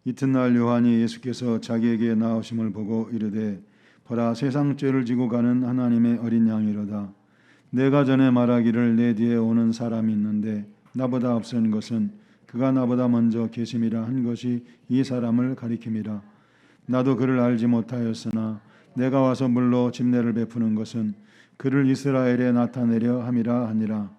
이튿날 요한이 예수께서 자기에게 나오심을 보고 이르되 보라 세상 죄를 지고 가는 하나님의 어린 양이로다. 내가 전에 말하기를 내 뒤에 오는 사람이 있는데 나보다 앞선 것은 그가 나보다 먼저 계심이라 한 것이 이 사람을 가리킴이라. 나도 그를 알지 못하였으나 내가 와서 물로 집례를 베푸는 것은 그를 이스라엘에 나타내려 함이라 하니라.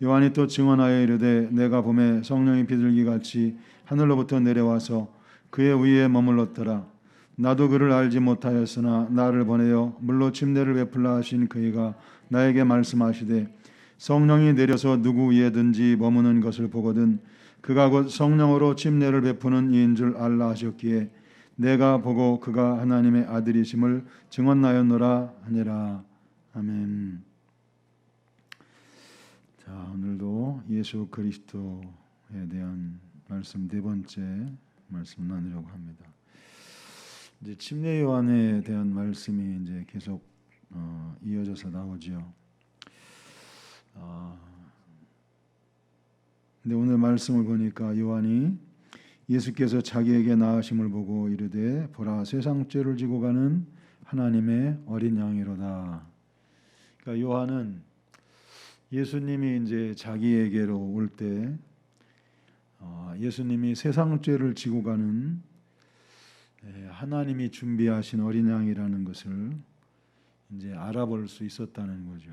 요한이 또 증언하여 이르되 내가 봄에 성령이 비둘기같이 하늘로부터 내려와서 그의 위에 머물렀더라. 나도 그를 알지 못하였으나 나를 보내어 물로 침례를 베풀라 하신 그이가 나에게 말씀하시되 성령이 내려서 누구 위에든지 머무는 것을 보거든 그가 곧 성령으로 침례를 베푸는 이인 줄 알라 하셨기에 내가 보고 그가 하나님의 아들이심을 증언하였노라 하니라. 아멘. 자, 오늘도 예수 그리스도에 대한 말씀 네 번째 말씀 나누려고 합니다. 이제 침례 요한에 대한 말씀이 이제 계속 이어져서 나오죠. 근데 오늘 말씀을 보니까 요한이 예수께서 자기에게 나으심을 보고 이르되 보라 세상 죄를 지고 가는 하나님의 어린 양이로다. 그러니까 요한은 예수님이 이제 자기에게로 올 때 예수님이 세상 죄를 지고 가는 하나님이 준비하신 어린 양이라는 것을 이제 알아볼 수 있었다는 거죠.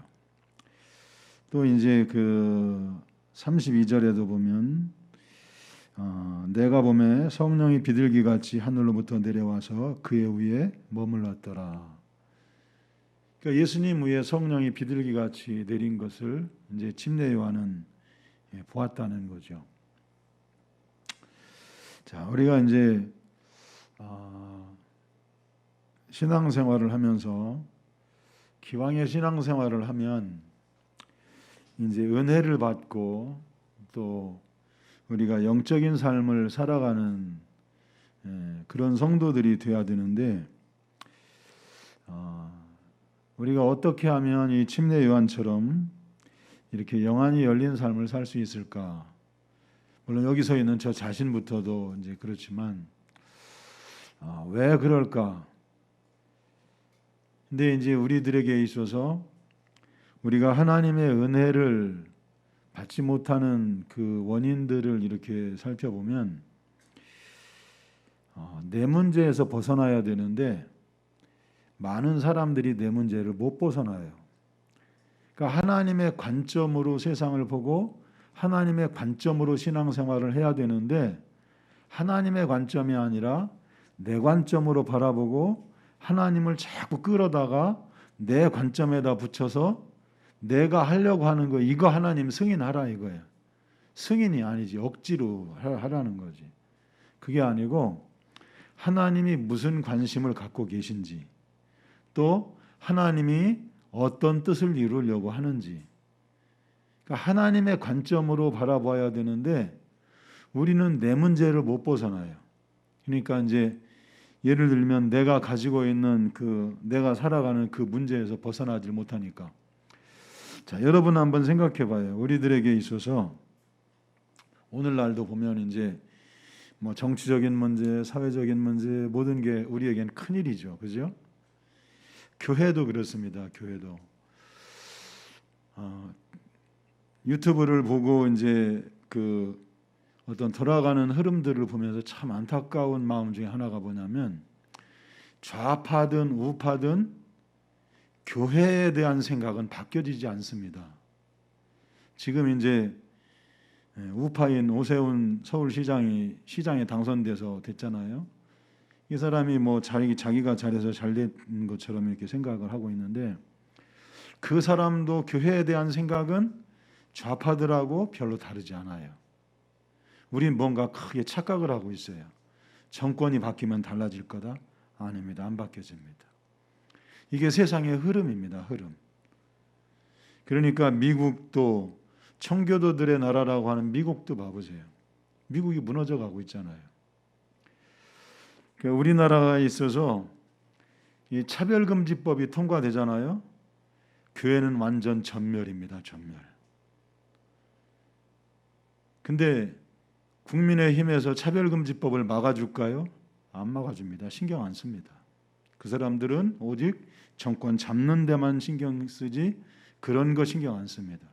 또 이제 그 32절에도 보면 내가 봄에 성령이 비둘기같이 하늘로부터 내려와서 그의 위에 머물렀더라. 그러니까 예수님 위에 성령이 비둘기같이 내린 것을 이제 침례 요한은 보았다는 거죠. 자, 우리가 이제 신앙생활을 하면서 기왕의 신앙생활을 하면 이제 은혜를 받고 또 우리가 영적인 삶을 살아가는 그런 성도들이 되어야 되는데 우리가 어떻게 하면 이 침례 요한처럼 이렇게 영안이 열린 삶을 살 수 있을까? 물론 여기서 있는 저 자신부터도 이제 그렇지만 왜 그럴까? 근데 이제 우리들에게 있어서 우리가 하나님의 은혜를 받지 못하는 그 원인들을 이렇게 살펴보면 내 문제에서 벗어나야 되는데 많은 사람들이 내 문제를 못 벗어나요. 그러니까 하나님의 관점으로 세상을 보고 하나님의 관점으로 신앙생활을 해야 되는데 하나님의 관점이 아니라 내 관점으로 바라보고 하나님을 자꾸 끌어다가 내 관점에다 붙여서 내가 하려고 하는 거 이거 하나님 승인하라 이거예요. 승인이 아니지 억지로 하라는 거지. 그게 아니고 하나님이 무슨 관심을 갖고 계신지 또 하나님이 어떤 뜻을 이루려고 하는지 그러니까 하나님의 관점으로 바라봐야 되는데 우리는 내 문제를 못 벗어나요. 그러니까 이제 예를 들면 내가 가지고 있는 내가 살아가는 그 문제에서 벗어나질 못하니까 자, 여러분 한번 생각해 봐요. 우리들에게 있어서 오늘날도 보면 이제 뭐 정치적인 문제, 사회적인 문제 모든 게 우리에겐 큰일이죠. 그죠? 교회도 그렇습니다. 교회도. 유튜브를 보고 이제 어떤 돌아가는 흐름들을 보면서 참 안타까운 마음 중에 하나가 뭐냐면 좌파든 우파든 교회에 대한 생각은 바뀌어지지 않습니다. 지금 이제 우파인 오세훈 시장에 당선돼서 됐잖아요. 이 사람이 뭐 자기가 잘해서 잘 된 것처럼 이렇게 생각을 하고 있는데 그 사람도 교회에 대한 생각은 좌파들하고 별로 다르지 않아요. 우린 뭔가 크게 착각을 하고 있어요. 정권이 바뀌면 달라질 거다? 아닙니다. 안 바뀌어집니다. 이게 세상의 흐름입니다. 흐름. 그러니까 미국도 청교도들의 나라라고 하는 미국도 봐보세요. 미국이 무너져 가고 있잖아요. 그러니까 우리나라에 있어서 이 차별금지법이 통과되잖아요. 교회는 완전 전멸입니다. 전멸. 근데 국민의힘에서 차별금지법을 막아줄까요? 안 막아줍니다. 신경 안 씁니다. 그 사람들은 오직 정권 잡는 데만 신경 쓰지 그런 거 신경 안 씁니다.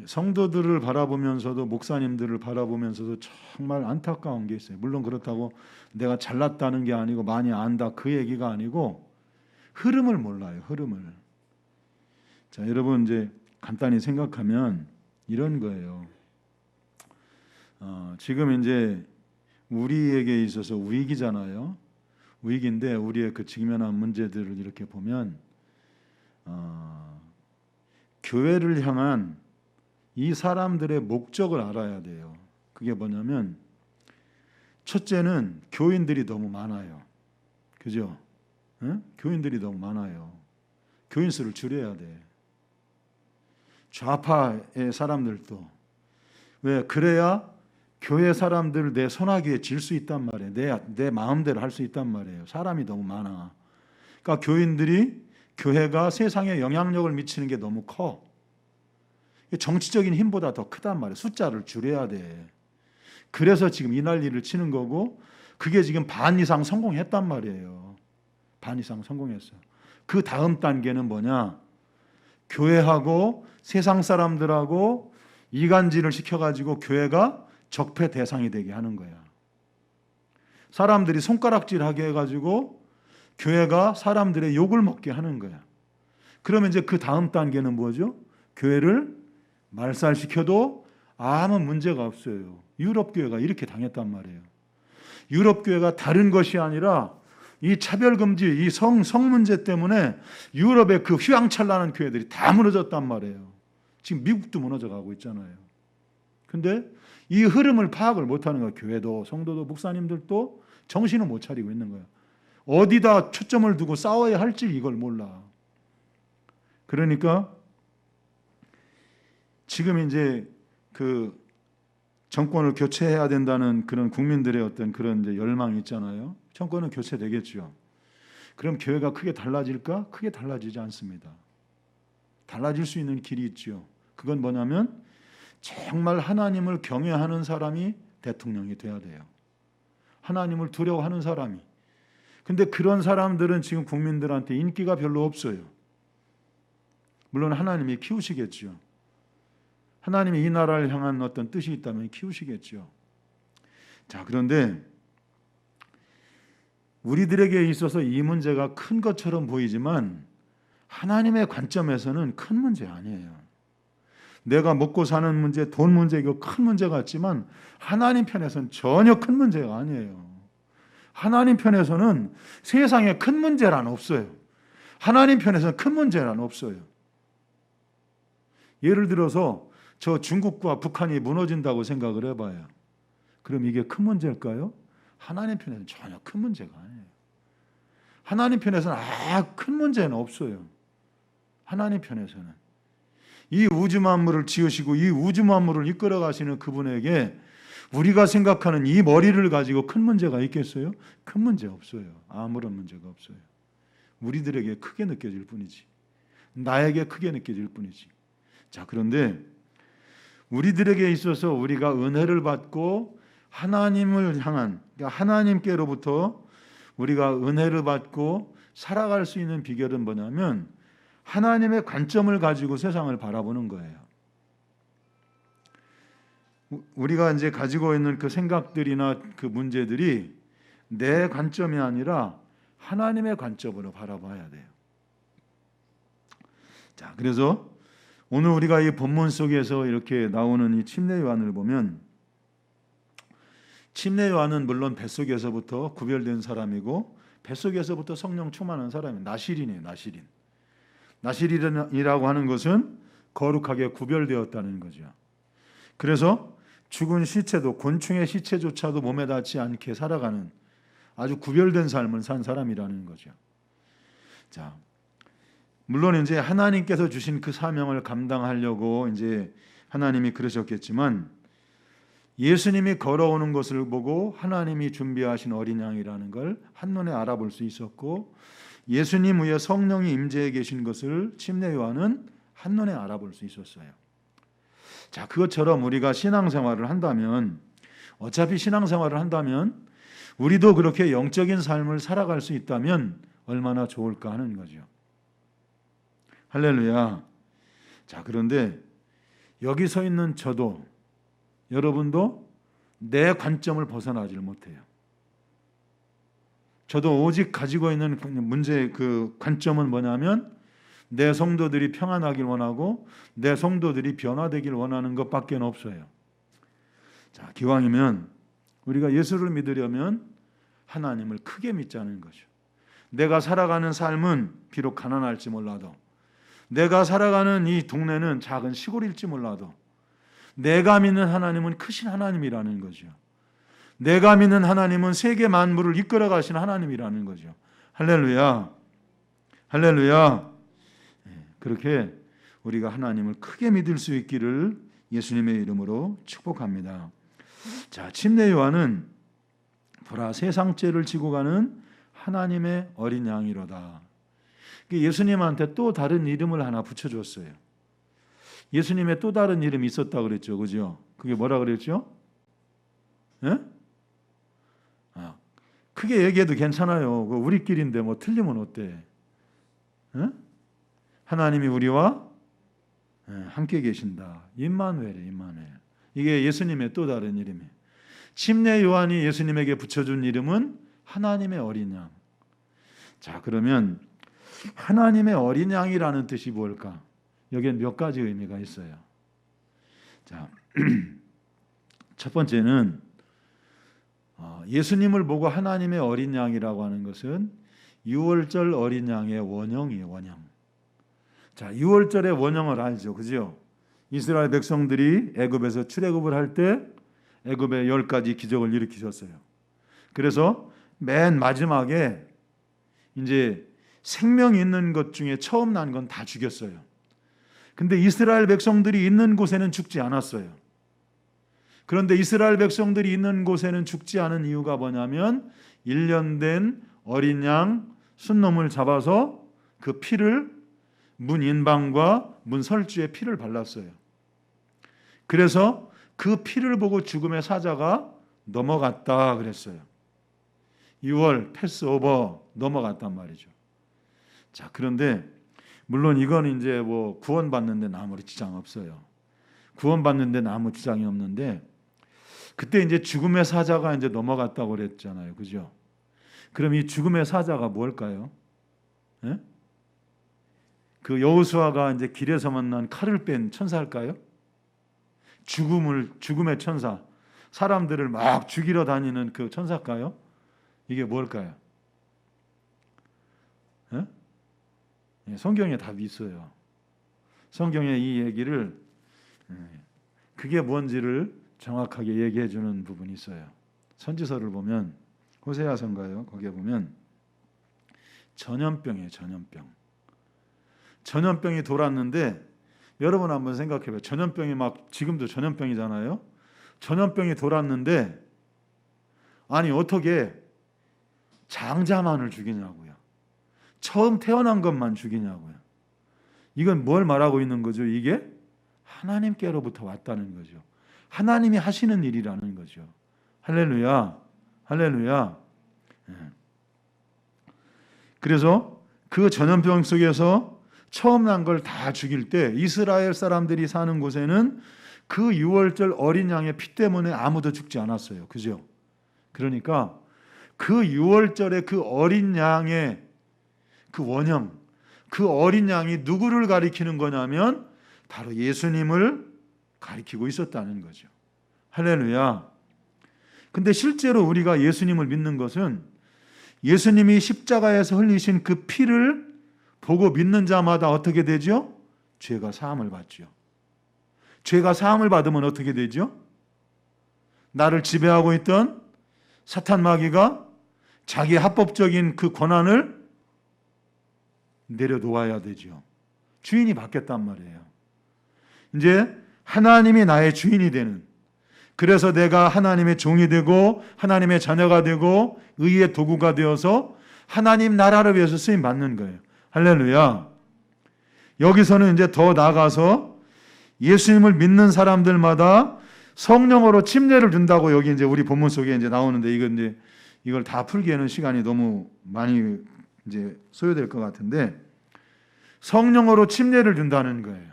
성도들을 바라보면서도, 목사님들을 바라보면서도 정말 안타까운 게 있어요. 물론 그렇다고 내가 잘났다는 게 아니고 많이 안다 그 얘기가 아니고 흐름을 몰라요. 흐름을. 자, 여러분 이제 간단히 생각하면 이런 거예요. 지금 이제 우리에게 있어서 위기잖아요. 위기인데 우리의 그 직면한 문제들을 이렇게 보면 교회를 향한 이 사람들의 목적을 알아야 돼요. 그게 뭐냐면 첫째는 교인들이 너무 많아요. 그죠? 응? 교인들이 너무 많아요. 교인 수를 줄여야 돼. 좌파의 사람들도. 왜? 그래야 교회 사람들 내 손아귀에 질 수 있단 말이에요. 내 마음대로 할 수 있단 말이에요. 사람이 너무 많아. 그러니까 교회가 세상에 영향력을 미치는 게 너무 커. 정치적인 힘보다 더 크단 말이에요. 숫자를 줄여야 돼. 그래서 지금 이 난리를 치는 거고 그게 지금 반 이상 성공했단 말이에요. 반 이상 성공했어요. 그 다음 단계는 뭐냐? 교회하고 세상 사람들하고 이간질을 시켜가지고 교회가 적폐 대상이 되게 하는 거야. 사람들이 손가락질하게 해가지고 교회가 사람들의 욕을 먹게 하는 거야. 그러면 이제 그 다음 단계는 뭐죠? 교회를 말살시켜도 아무 문제가 없어요. 유럽 교회가 이렇게 당했단 말이에요. 유럽 교회가 다른 것이 아니라 이 차별금지, 이 성 문제 때문에 유럽의 그 휘황찬란한 교회들이 다 무너졌단 말이에요. 지금 미국도 무너져 가고 있잖아요. 근데 이 흐름을 파악을 못하는 거예요. 교회도, 성도도, 목사님들도 정신을 못 차리고 있는 거예요. 어디다 초점을 두고 싸워야 할지 이걸 몰라. 그러니까 지금 이제 그 정권을 교체해야 된다는 그런 국민들의 어떤 그런 이제 열망이 있잖아요. 정권은 교체되겠죠. 그럼 교회가 크게 달라질까? 크게 달라지지 않습니다. 달라질 수 있는 길이 있죠. 그건 뭐냐면 정말 하나님을 경외하는 사람이 대통령이 돼야 돼요. 하나님을 두려워하는 사람이. 근데 그런 사람들은 지금 국민들한테 인기가 별로 없어요. 물론 하나님이 키우시겠죠. 하나님이 이 나라를 향한 어떤 뜻이 있다면 키우시겠죠. 자, 그런데 우리들에게 있어서 이 문제가 큰 것처럼 보이지만 하나님의 관점에서는 큰 문제 아니에요. 내가 먹고 사는 문제, 돈 문제 이거 큰 문제 같지만 하나님 편에서는 전혀 큰 문제가 아니에요. 하나님 편에서는 세상에 큰 문제란 없어요. 하나님 편에서는 큰 문제란 없어요. 예를 들어서 저 중국과 북한이 무너진다고 생각을 해봐요. 그럼 이게 큰 문제일까요? 하나님 편에서는 전혀 큰 문제가 아니에요. 하나님 편에서는 큰 문제는 없어요. 하나님 편에서는. 이 우주 만물을 지으시고 이 우주 만물을 이끌어 가시는 그분에게 우리가 생각하는 이 머리를 가지고 큰 문제가 있겠어요? 큰 문제 없어요. 아무런 문제가 없어요. 우리들에게 크게 느껴질 뿐이지. 나에게 크게 느껴질 뿐이지. 자, 그런데 우리들에게 있어서 우리가 은혜를 받고 하나님을 향한, 그러니까 하나님께로부터 우리가 은혜를 받고 살아갈 수 있는 비결은 뭐냐면 하나님의 관점을 가지고 세상을 바라보는 거예요. 우리가 이제 가지고 있는 그 생각들이나 그 문제들이 내 관점이 아니라 하나님의 관점으로 바라봐야 돼요. 자, 그래서 오늘 우리가 이 본문 속에서 이렇게 나오는 이 침례 요한을 보면 침례 요한은 물론 뱃속에서부터 구별된 사람이고 뱃속에서부터 성령 충만한 사람이에요. 나실인이에요. 나실인. 나실인이라고 하는 것은 거룩하게 구별되었다는 거죠. 그래서 죽은 시체도 곤충의 시체조차도 몸에 닿지 않게 살아가는 아주 구별된 삶을 산 사람이라는 거죠. 자, 물론 이제 하나님께서 주신 그 사명을 감당하려고 이제 하나님이 그러셨겠지만 예수님이 걸어오는 것을 보고 하나님이 준비하신 어린 양이라는 걸 한눈에 알아볼 수 있었고 예수님 위에 성령이 임재해 계신 것을 침례 요한은 한눈에 알아볼 수 있었어요. 자, 그것처럼 우리가 신앙생활을 한다면, 어차피 신앙생활을 한다면 우리도 그렇게 영적인 삶을 살아갈 수 있다면 얼마나 좋을까 하는 거죠. 할렐루야. 자, 그런데 여기 서 있는 저도, 여러분도 내 관점을 벗어나질 못해요. 저도 오직 가지고 있는 문제의 그 관점은 뭐냐면 내 성도들이 평안하길 원하고 내 성도들이 변화되길 원하는 것밖에 없어요. 자, 기왕이면 우리가 예수를 믿으려면 하나님을 크게 믿자는 거죠. 내가 살아가는 삶은 비록 가난할지 몰라도, 내가 살아가는 이 동네는 작은 시골일지 몰라도 내가 믿는 하나님은 크신 하나님이라는 거죠. 내가 믿는 하나님은 세계 만물을 이끌어 가시는 하나님이라는 거죠. 할렐루야. 할렐루야. 그렇게 우리가 하나님을 크게 믿을 수 있기를 예수님의 이름으로 축복합니다. 자, 침례 요한은 보라 세상 죄를 지고 가는 하나님의 어린 양이로다. 예수님한테 또 다른 이름을 하나 붙여줬어요. 예수님의 또 다른 이름이 있었다 그랬죠, 그죠? 그게 뭐라 그랬죠? 예? 크게 얘기해도 괜찮아요. 우리끼리인데 뭐 틀리면 어때? 예? 하나님이 우리와 함께 계신다. 임마누엘이에요, 임마누엘. 이게 예수님의 또 다른 이름이에요. 침례 요한이 예수님에게 붙여준 이름은 하나님의 어린 양. 자, 그러면 하나님의 어린 양이라는 뜻이 뭘까? 여기엔 몇 가지 의미가 있어요. 자, 첫 번째는 예수님을 보고 하나님의 어린 양이라고 하는 것은 유월절 어린 양의 원형이에요, 원형. 자, 유월절의 원형을 알죠, 그죠? 이스라엘 백성들이 애굽에서 출애굽을 할 때 애굽에 10가지 기적을 일으키셨어요. 그래서 맨 마지막에 이제 생명 있는 것 중에 처음 난 건 다 죽였어요. 근데 이스라엘 백성들이 있는 곳에는 죽지 않았어요. 그런데 이스라엘 백성들이 있는 곳에는 죽지 않은 이유가 뭐냐면 1년 된 어린 양 순놈을 잡아서 그 피를 문 인방과 문 설주에 피를 발랐어요. 그래서 그 피를 보고 죽음의 사자가 넘어갔다 그랬어요. 6월 패스오버 넘어갔단 말이죠. 자, 그런데 물론 이건 이제 뭐 구원받는 데는 아무리 지장 없어요. 구원받는 데는 아무 지장이 없는데 그때 이제 죽음의 사자가 이제 넘어갔다고 그랬잖아요. 그죠? 그럼 이 죽음의 사자가 뭘까요? 예? 그 여호수아가 이제 길에서 만난 칼을 뺀 천사일까요? 죽음의 천사, 사람들을 막 죽이러 다니는 그 천사일까요? 이게 뭘까요? 예? 성경에 답이 있어요. 성경에 이 얘기를 그게 뭔지를 정확하게 얘기해 주는 부분이 있어요. 선지서를 보면 호세아서인가요? 거기에 보면 전염병이에요. 전염병이 돌았는데 여러분 한번 생각해 봐요. 전염병이 막 지금도 전염병이잖아요. 전염병이 돌았는데 아니 어떻게 장자만을 죽이냐고요. 처음 태어난 것만 죽이냐고요. 이건 뭘 말하고 있는 거죠? 이게 하나님께로부터 왔다는 거죠. 하나님이 하시는 일이라는 거죠. 할렐루야. 할렐루야. 그래서 그 전염병 속에서 처음 난 걸 다 죽일 때 이스라엘 사람들이 사는 곳에는 그 유월절 어린 양의 피 때문에 아무도 죽지 않았어요. 그죠? 그러니까 그 유월절의 그 어린 양의 그 원형, 그 어린 양이 누구를 가리키는 거냐면 바로 예수님을 가리키고 있었다는 거죠. 할렐루야. 근데 실제로 우리가 예수님을 믿는 것은 예수님이 십자가에서 흘리신 그 피를 보고 믿는 자마다 어떻게 되죠? 죄가 사함을 받죠. 죄가 사함을 받으면 어떻게 되죠? 나를 지배하고 있던 사탄 마귀가 자기 합법적인 그 권한을 내려놓아야 되죠. 주인이 바뀌었단 말이에요. 이제 하나님이 나의 주인이 되는, 그래서 내가 하나님의 종이 되고 하나님의 자녀가 되고 의의 도구가 되어서 하나님 나라를 위해서 쓰임 받는 거예요. 할렐루야. 여기서는 이제 더 나아가서 예수님을 믿는 사람들마다 성령으로 침례를 준다고 여기 이제 우리 본문 속에 이제 나오는데 이걸 다 풀기에는 시간이 너무 많이 이제 소요될 것 같은데 성령으로 침례를 준다는 거예요.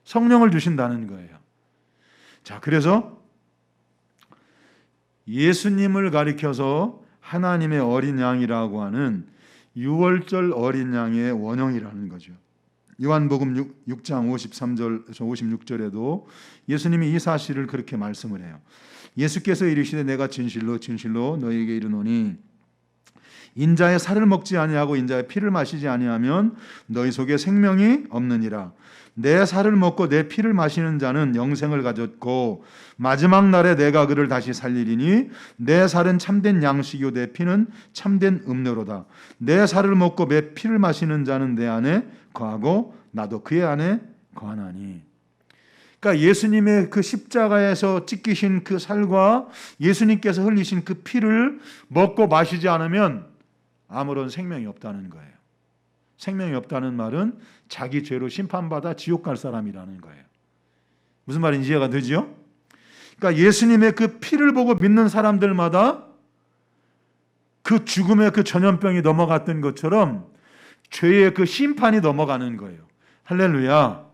성령을 주신다는 거예요. 자, 그래서 예수님을 가리켜서 하나님의 어린 양이라고 하는 유월절 어린 양의 원형이라는 거죠. 요한복음 6장 53절에서 56절에도 예수님이 이 사실을 그렇게 말씀을 해요. 예수께서 이르시되 내가 진실로 진실로 너희에게 이르노니 인자의 살을 먹지 아니하고 인자의 피를 마시지 아니하면 너희 속에 생명이 없느니라. 내 살을 먹고 내 피를 마시는 자는 영생을 가졌고 마지막 날에 내가 그를 다시 살리리니 내 살은 참된 양식이요 내 피는 참된 음료로다. 내 살을 먹고 내 피를 마시는 자는 내 안에 거하고 나도 그의 안에 거하나니. 그러니까 예수님의 그 십자가에서 찢기신 그 살과 예수님께서 흘리신 그 피를 먹고 마시지 않으면 아무런 생명이 없다는 거예요. 생명이 없다는 말은 자기 죄로 심판받아 지옥 갈 사람이라는 거예요. 무슨 말인지 이해가 되죠? 그러니까 예수님의 그 피를 보고 믿는 사람들마다 그 죽음의 그 전염병이 넘어갔던 것처럼 죄의 그 심판이 넘어가는 거예요. 할렐루야.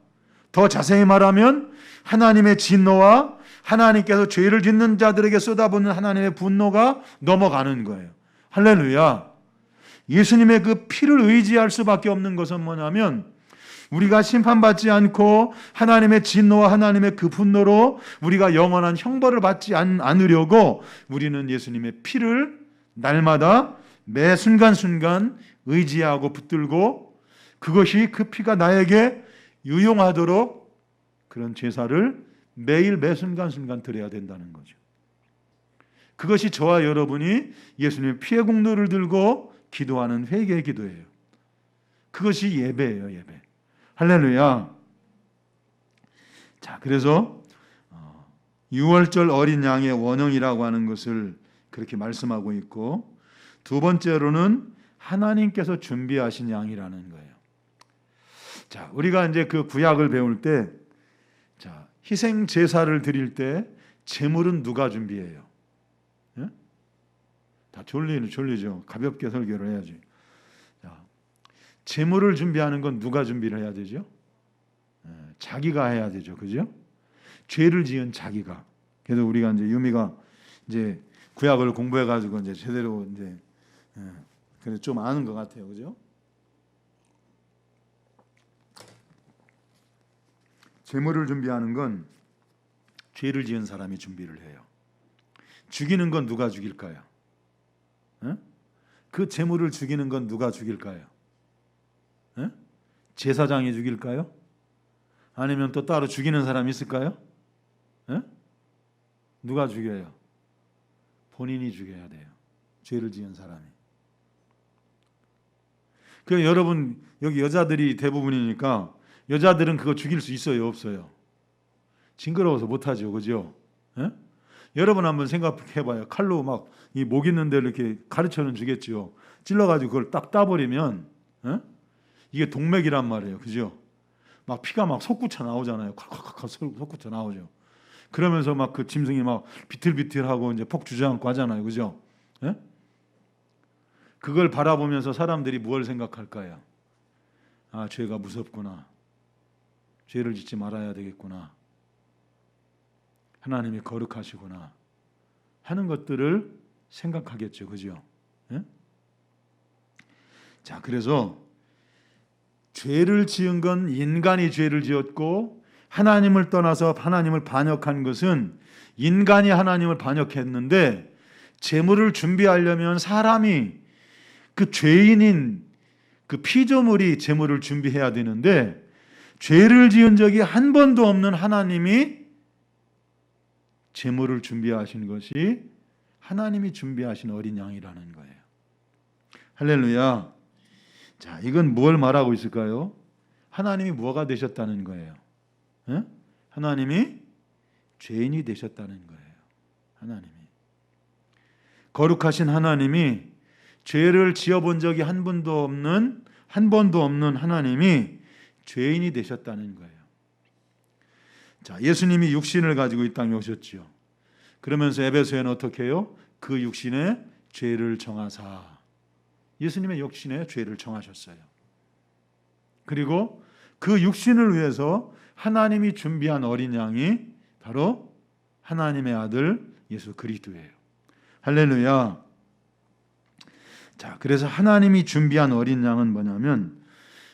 더 자세히 말하면 하나님의 진노와 하나님께서 죄를 짓는 자들에게 쏟아붓는 하나님의 분노가 넘어가는 거예요. 할렐루야. 예수님의 그 피를 의지할 수밖에 없는 것은 뭐냐면 우리가 심판받지 않고 하나님의 진노와 하나님의 그 분노로 우리가 영원한 형벌을 받지 않으려고 우리는 예수님의 피를 날마다 매 순간순간 의지하고 붙들고 그것이 그 피가 나에게 유용하도록 그런 제사를 매일 매 순간순간 드려야 된다는 거죠. 그것이 저와 여러분이 예수님의 피의 공로를 들고 기도하는 회개의 기도예요. 그것이 예배예요, 예배. 할렐루야. 자, 그래서 유월절 어린 양의 원형이라고 하는 것을 그렇게 말씀하고 있고 두 번째로는 하나님께서 준비하신 양이라는 거예요. 자, 우리가 이제 그 구약을 배울 때 자, 희생 제사를 드릴 때 제물은 누가 준비해요? 예? 다 졸리죠. 가볍게 설교를 해야지. 자, 제물을 준비하는 건 누가 준비를 해야 되죠? 자기가 해야 되죠. 그죠? 죄를 지은 자기가. 그래서 우리가 이제 유미가 이제 구약을 공부해 가지고 이제 제대로 이제 그래 좀 아는 것 같아요. 그죠? 제물을 준비하는 건 죄를 지은 사람이 준비를 해요. 죽이는 건 누가 죽일까요? 그 제물을 죽이는 건 누가 죽일까요? 제사장이 죽일까요? 아니면 또 따로 죽이는 사람이 있을까요? 누가 죽여요? 본인이 죽여야 돼요. 죄를 지은 사람이. 그 여러분 여기 여자들이 대부분이니까 여자들은 그거 죽일 수 있어요, 없어요? 징그러워서 못하죠, 그죠? 여러분 한번 생각해봐요. 칼로 막 이 목 있는 데를 이렇게 가르쳐는 주겠죠. 찔러가지고 그걸 딱 따버리면 이게 동맥이란 말이에요, 그죠? 막 피가 막 솟구쳐 나오잖아요. 콱콱콱 솟구쳐 나오죠. 그러면서 막 그 짐승이 막 비틀비틀하고 이제 폭 주저앉고 하잖아요, 그죠? 그걸 바라보면서 사람들이 무엇을 생각할까요? 아, 죄가 무섭구나. 죄를 짓지 말아야 되겠구나. 하나님이 거룩하시구나 하는 것들을 생각하겠죠. 그죠? 자, 그래서 죄를 지은 건 인간이 죄를 지었고 하나님을 떠나서 하나님을 반역한 것은 인간이 하나님을 반역했는데 제물을 준비하려면 사람이 그 죄인인 그 피조물이 제물을 준비해야 되는데 죄를 지은 적이 한 번도 없는 하나님이 제물을 준비하신 것이 하나님이 준비하신 어린 양이라는 거예요. 할렐루야. 자, 이건 뭘 말하고 있을까요? 하나님이 뭐가 되셨다는 거예요? 하나님이 죄인이 되셨다는 거예요. 하나님이. 거룩하신 하나님이 죄를 지어본 적이 한 번도 없는 하나님이 죄인이 되셨다는 거예요. 자, 예수님이 육신을 가지고 이 땅에 오셨지요. 그러면서 에베소에는 어떻게 해요? 그 육신의 죄를 정하사. 예수님의 육신의 죄를 정하셨어요. 그리고 그 육신을 위해서 하나님이 준비한 어린 양이 바로 하나님의 아들 예수 그리스도예요. 할렐루야. 자, 그래서 하나님이 준비한 어린 양은 뭐냐면,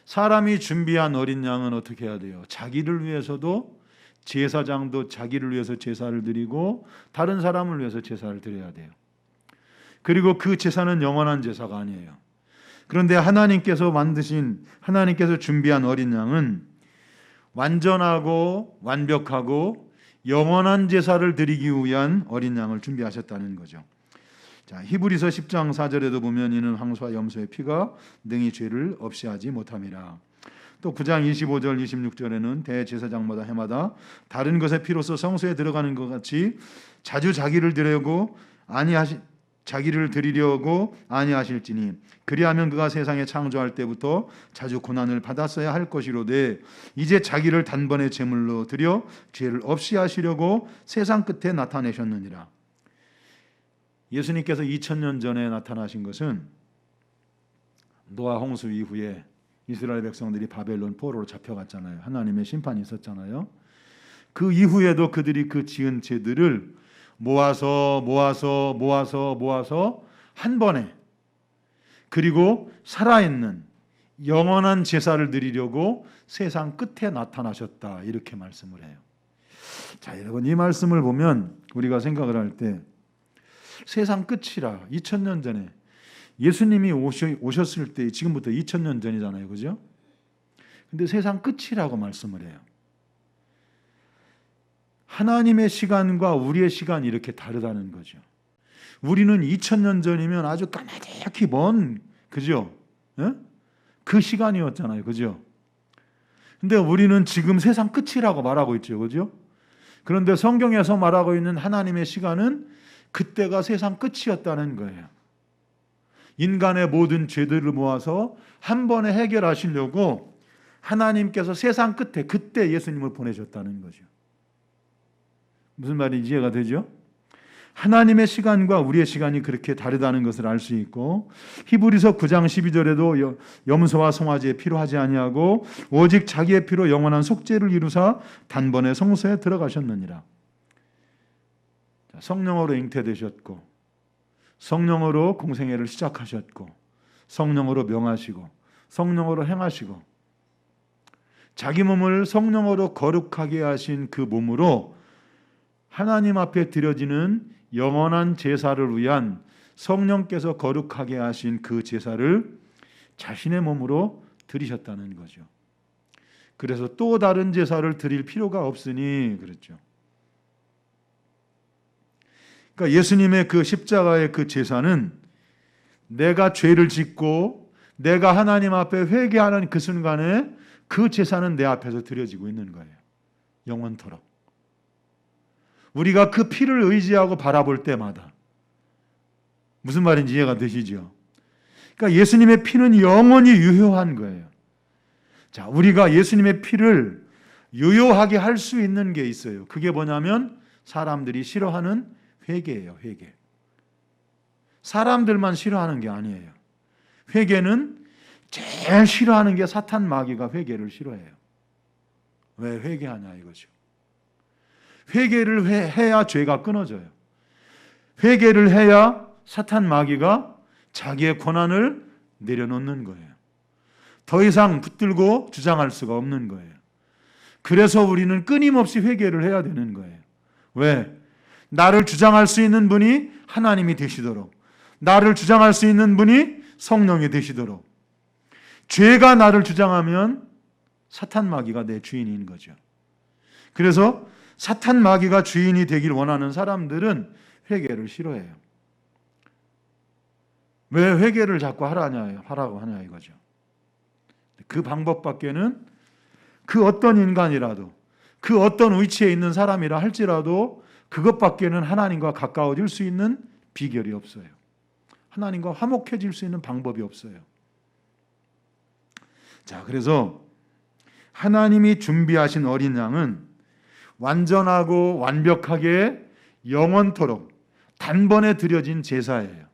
사람이 준비한 어린 양은 어떻게 해야 돼요? 자기를 위해서도, 제사장도 자기를 위해서 제사를 드리고 다른 사람을 위해서 제사를 드려야 돼요. 그리고 그 제사는 영원한 제사가 아니에요. 그런데 하나님께서 준비한 어린 양은 완전하고 완벽하고 영원한 제사를 드리기 위한 어린 양을 준비하셨다는 거죠. 자, 히브리서 10장 4절에도 보면 이는 황소와 염소의 피가 능히 죄를 없이 하지 못함이라. 또 9장 25절 26절에는 대제사장마다 해마다 다른 것의 피로써 성소에 들어가는 것 같이 자주 자기를 드리려고 아니하실지니 그리하면 그가 세상에 창조할 때부터 자주 고난을 받았어야 할 것이로되 이제 자기를 단번에 제물로 드려 죄를 없이 하시려고 세상 끝에 나타내셨느니라. 예수님께서 2000년 전에 나타나신 것은 노아 홍수 이후에 이스라엘 백성들이 바벨론 포로로 잡혀갔잖아요. 하나님의 심판이 있었잖아요. 그 이후에도 그들이 그 지은 죄들을 모아서 한 번에, 그리고 살아있는 영원한 제사를 드리려고 세상 끝에 나타나셨다, 이렇게 말씀을 해요. 자, 여러분, 이 말씀을 보면 우리가 생각을 할 때 세상 끝이라, 2000년 전에 예수님이 오셨을 때 지금부터 2000년 전이잖아요. 그죠? 근데 세상 끝이라고 말씀을 해요. 하나님의 시간과 우리의 시간이 이렇게 다르다는 거죠. 우리는 2000년 전이면 아주 까마득히 먼, 그죠? 예? 그 시간이었잖아요. 그죠? 근데 우리는 지금 세상 끝이라고 말하고 있죠. 그죠? 그런데 성경에서 말하고 있는 하나님의 시간은 그때가 세상 끝이었다는 거예요. 인간의 모든 죄들을 모아서 한 번에 해결하시려고 하나님께서 세상 끝에 그때 예수님을 보내셨다는 거죠. 무슨 말인지 이해가 되죠? 하나님의 시간과 우리의 시간이 그렇게 다르다는 것을 알 수 있고, 히브리서 9장 12절에도 염소와 송아지의 피로 하지 아니하고 오직 자기의 피로 영원한 속죄를 이루사 단번에 성소에 들어가셨느니라. 성령으로 잉태되셨고, 성령으로 공생애를 시작하셨고, 성령으로 명하시고, 성령으로 행하시고, 자기 몸을 성령으로 거룩하게 하신 그 몸으로 하나님 앞에 드려지는 영원한 제사를 위한 성령께서 거룩하게 하신 그 제사를 자신의 몸으로 드리셨다는 거죠. 그래서 또 다른 제사를 드릴 필요가 없으니 그렇죠. 그러니까 예수님의 그 십자가의 그 제사는 내가 죄를 짓고 내가 하나님 앞에 회개하는 그 순간에 그 제사는 내 앞에서 드려지고 있는 거예요. 영원토록. 우리가 그 피를 의지하고 바라볼 때마다, 무슨 말인지 이해가 되시죠? 그러니까 예수님의 피는 영원히 유효한 거예요. 자, 우리가 예수님의 피를 유효하게 할 수 있는 게 있어요. 그게 뭐냐면 사람들이 싫어하는 회개예요. 회개. 사람들만 싫어하는 게 아니에요. 회개는 제일 싫어하는 게 사탄 마귀가 회개를 싫어해요. 왜 회개하냐 이거죠. 회개를 해야 죄가 끊어져요. 회개를 해야 사탄 마귀가 자기의 권한을 내려놓는 거예요. 더 이상 붙들고 주장할 수가 없는 거예요. 그래서 우리는 끊임없이 회개를 해야 되는 거예요. 왜? 나를 주장할 수 있는 분이 하나님이 되시도록, 나를 주장할 수 있는 분이 성령이 되시도록. 죄가 나를 주장하면 사탄 마귀가 내 주인인 거죠. 그래서 사탄 마귀가 주인이 되길 원하는 사람들은 회개를 싫어해요. 왜 회개를 자꾸 하라고 하냐 이거죠. 그 방법밖에는 그 어떤 인간이라도, 그 어떤 위치에 있는 사람이라 할지라도 그것밖에는 하나님과 가까워질 수 있는 비결이 없어요. 하나님과 화목해질 수 있는 방법이 없어요. 자, 그래서 하나님이 준비하신 어린 양은 완전하고 완벽하게 영원토록 단번에 드려진 제사예요.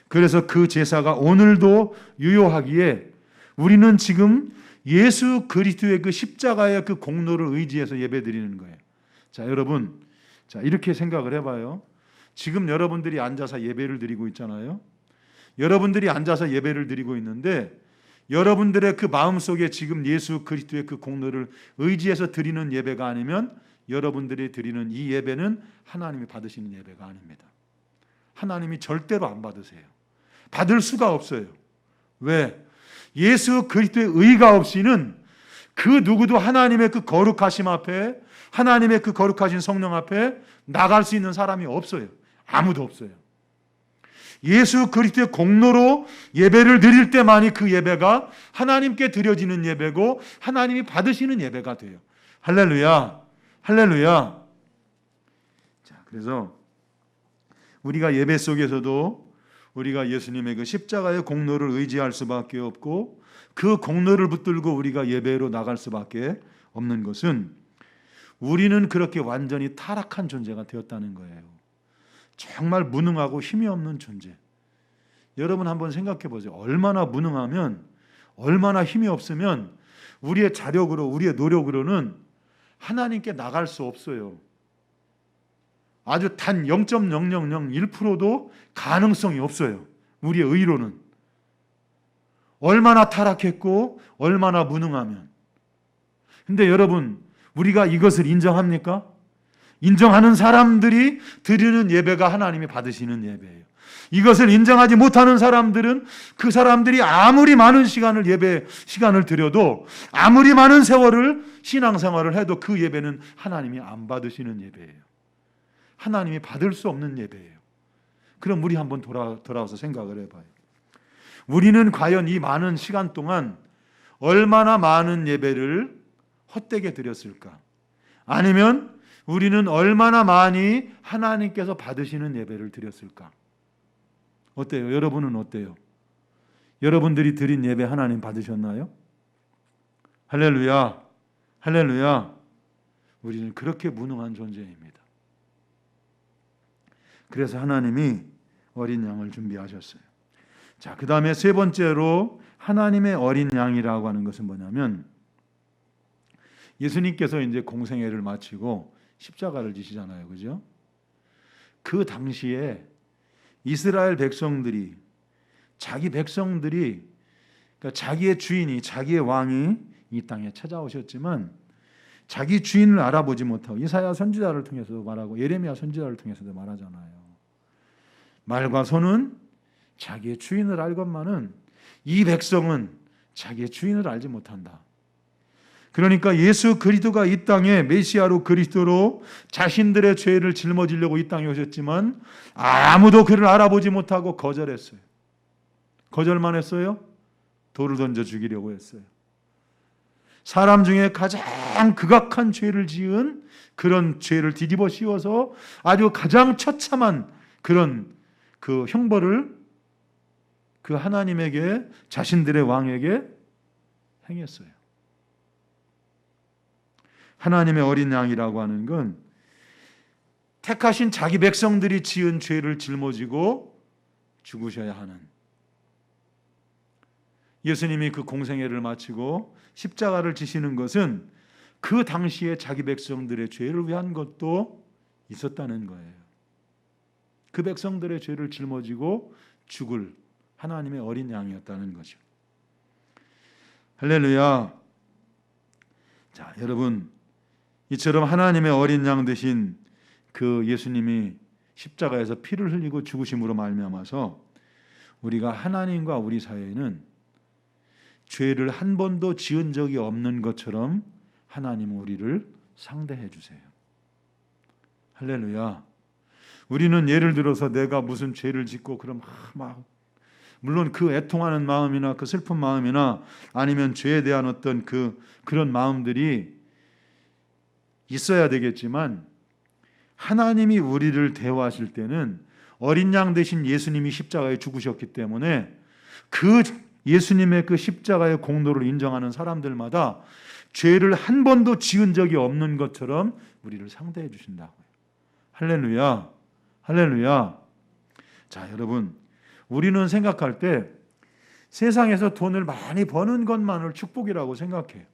그래서 그 제사가 오늘도 유효하기에 우리는 지금 예수 그리스도의 그 십자가의 그 공로를 의지해서 예배드리는 거예요. 자, 여러분, 자, 이렇게 생각을 해봐요. 지금 여러분들이 앉아서 예배를 드리고 있잖아요. 여러분들이 앉아서 예배를 드리고 있는데 여러분들의 그 마음속에 지금 예수 그리스도의 그 공로를 의지해서 드리는 예배가 아니면 여러분들이 드리는 이 예배는 하나님이 받으시는 예배가 아닙니다. 하나님이 절대로 안 받으세요. 받을 수가 없어요. 왜? 예수 그리스도의 의가 없이는 그 누구도 하나님의 그 거룩하심 앞에, 하나님의 그 거룩하신 성령 앞에 나갈 수 있는 사람이 없어요. 아무도 없어요. 예수 그리스도의 공로로 예배를 드릴 때만이 그 예배가 하나님께 드려지는 예배고 하나님이 받으시는 예배가 돼요. 할렐루야, 할렐루야. 자, 그래서 우리가 예배 속에서도 우리가 예수님의 그 십자가의 공로를 의지할 수밖에 없고 그 공로를 붙들고 우리가 예배로 나갈 수밖에 없는 것은 우리는 그렇게 완전히 타락한 존재가 되었다는 거예요. 정말 무능하고 힘이 없는 존재. 여러분 한번 생각해 보세요. 얼마나 무능하면, 얼마나 힘이 없으면 우리의 자력으로, 우리의 노력으로는 하나님께 나갈 수 없어요. 아주 단 0.0001%도 가능성이 없어요. 우리의 의로는. 얼마나 타락했고 얼마나 무능하면. 근데 여러분, 우리가 이것을 인정합니까? 인정하는 사람들이 드리는 예배가 하나님이 받으시는 예배예요. 이것을 인정하지 못하는 사람들은 그 사람들이 아무리 많은 예배 시간을 드려도 아무리 많은 세월을 신앙생활을 해도 그 예배는 하나님이 안 받으시는 예배예요. 하나님이 받을 수 없는 예배예요. 그럼 우리 한번 돌아와서 생각을 해봐요. 우리는 과연 이 많은 시간 동안 얼마나 많은 예배를 헛되게 드렸을까? 아니면 우리는 얼마나 많이 하나님께서 받으시는 예배를 드렸을까? 어때요? 여러분은 어때요? 여러분들이 드린 예배 하나님 받으셨나요? 할렐루야, 할렐루야. 우리는 그렇게 무능한 존재입니다. 그래서 하나님이 어린 양을 준비하셨어요. 자, 그 다음에 세 번째로 하나님의 어린 양이라고 하는 것은 뭐냐면 예수님께서 이제 공생애를 마치고 십자가를 지시잖아요. 그죠? 그 당시에 이스라엘 백성들이, 자기 백성들이, 그러니까 자기의 주인이, 자기의 왕이 이 땅에 찾아오셨지만 자기 주인을 알아보지 못하고 이사야 선지자를 통해서도 말하고 예레미야 선지자를 통해서도 말하잖아요. 말과 손은 자기의 주인을 알건만은 이 백성은 자기의 주인을 알지 못한다. 그러니까 예수 그리스도가 이 땅에 메시아로 그리스도로 자신들의 죄를 짊어지려고 이 땅에 오셨지만 아무도 그를 알아보지 못하고 거절했어요. 거절만 했어요? 돌을 던져 죽이려고 했어요. 사람 중에 가장 극악한 죄를 지은 그런 죄를 뒤집어 씌워서 아주 가장 처참한 그런 그 형벌을 그 하나님에게, 자신들의 왕에게 행했어요. 하나님의 어린 양이라고 하는 건 택하신 자기 백성들이 지은 죄를 짊어지고 죽으셔야 하는, 예수님이 그 공생애를 마치고 십자가를 지시는 것은 그 당시에 자기 백성들의 죄를 위한 것도 있었다는 거예요. 그 백성들의 죄를 짊어지고 죽을 하나님의 어린 양이었다는 거죠. 할렐루야. 자, 여러분, 이처럼 하나님의 어린 양 되신 그 예수님이 십자가에서 피를 흘리고 죽으심으로 말미암아서 우리가 하나님과 우리 사이에는 죄를 한 번도 지은 적이 없는 것처럼 하나님은 우리를 상대해 주세요. 할렐루야. 우리는 예를 들어서 내가 무슨 죄를 짓고 그럼 막 물론 그 애통하는 마음이나 그 슬픈 마음이나 아니면 죄에 대한 어떤 그런 마음들이 있어야 되겠지만 하나님이 우리를 대화하실 때는 어린 양 되신 예수님이 십자가에 죽으셨기 때문에 그 예수님의 그 십자가의 공로를 인정하는 사람들마다 죄를 한 번도 지은 적이 없는 것처럼 우리를 상대해 주신다고요. 할렐루야. 할렐루야. 자, 여러분, 우리는 생각할 때 세상에서 돈을 많이 버는 것만을 축복이라고 생각해요.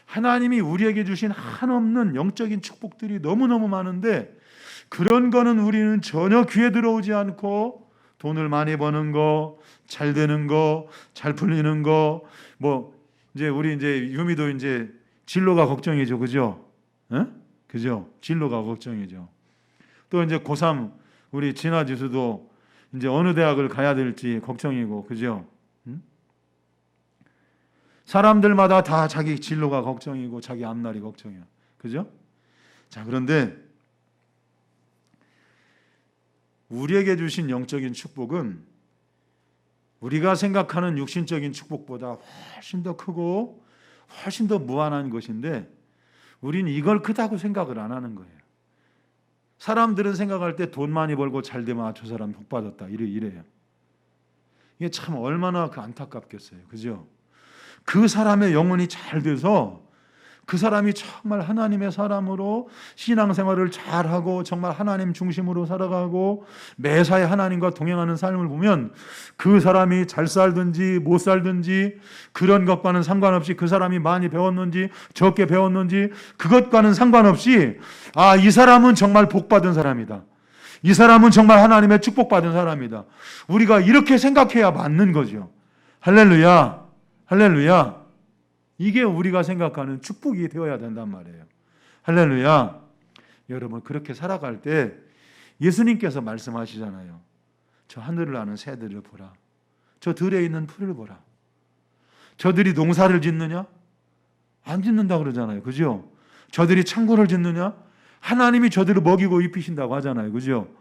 하나님이 우리에게 주신 한없는 영적인 축복들이 너무너무 많은데 그런 거는 우리는 전혀 귀에 들어오지 않고 돈을 많이 버는 거, 잘 되는 거, 잘 풀리는 거, 이제 우리 이제 유미도 이제 진로가 걱정이죠, 그죠? 그죠? 진로가 걱정이죠. 또 이제 고3 우리 진아지수도 이제 어느 대학을 가야 될지 걱정이고, 그죠? 사람들마다 다 자기 진로가 걱정이고 자기 앞날이 걱정이야. 그죠? 자, 그런데 우리에게 주신 영적인 축복은 우리가 생각하는 육신적인 축복보다 훨씬 더 크고 훨씬 더 무한한 것인데 우리는 이걸 크다고 생각을 안 하는 거예요. 사람들은 생각할 때 돈 많이 벌고 잘 되면 저 사람 복 받았다 이래요. 이게 참 얼마나 안타깝겠어요. 그죠? 그 사람의 영혼이 잘 돼서 그 사람이 정말 하나님의 사람으로 신앙생활을 잘하고 정말 하나님 중심으로 살아가고 매사에 하나님과 동행하는 삶을 보면 그 사람이 잘 살든지 못 살든지 그런 것과는 상관없이 그 사람이 많이 배웠는지 적게 배웠는지 그것과는 상관없이 이 사람은 정말 복받은 사람이다. 이 사람은 정말 하나님의 축복받은 사람이다. 우리가 이렇게 생각해야 맞는 거죠. 할렐루야. 할렐루야. 이게 우리가 생각하는 축복이 되어야 된단 말이에요. 할렐루야. 여러분, 그렇게 살아갈 때 예수님께서 말씀하시잖아요. 저 하늘을 나는 새들을 보라. 저 들에 있는 풀을 보라. 저들이 농사를 짓느냐? 안 짓는다 그러잖아요. 그죠? 저들이 창고를 짓느냐? 하나님이 저들을 먹이고 입히신다고 하잖아요. 그죠?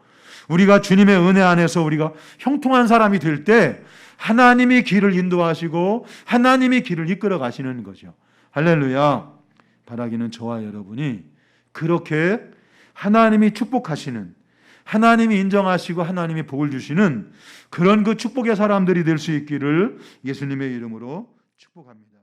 우리가 주님의 은혜 안에서 우리가 형통한 사람이 될 때 하나님이 길을 인도하시고 하나님이 길을 이끌어 가시는 거죠. 할렐루야. 바라기는 저와 여러분이 그렇게 하나님이 축복하시는, 하나님이 인정하시고 하나님이 복을 주시는 그런 그 축복의 사람들이 될 수 있기를 예수님의 이름으로 축복합니다.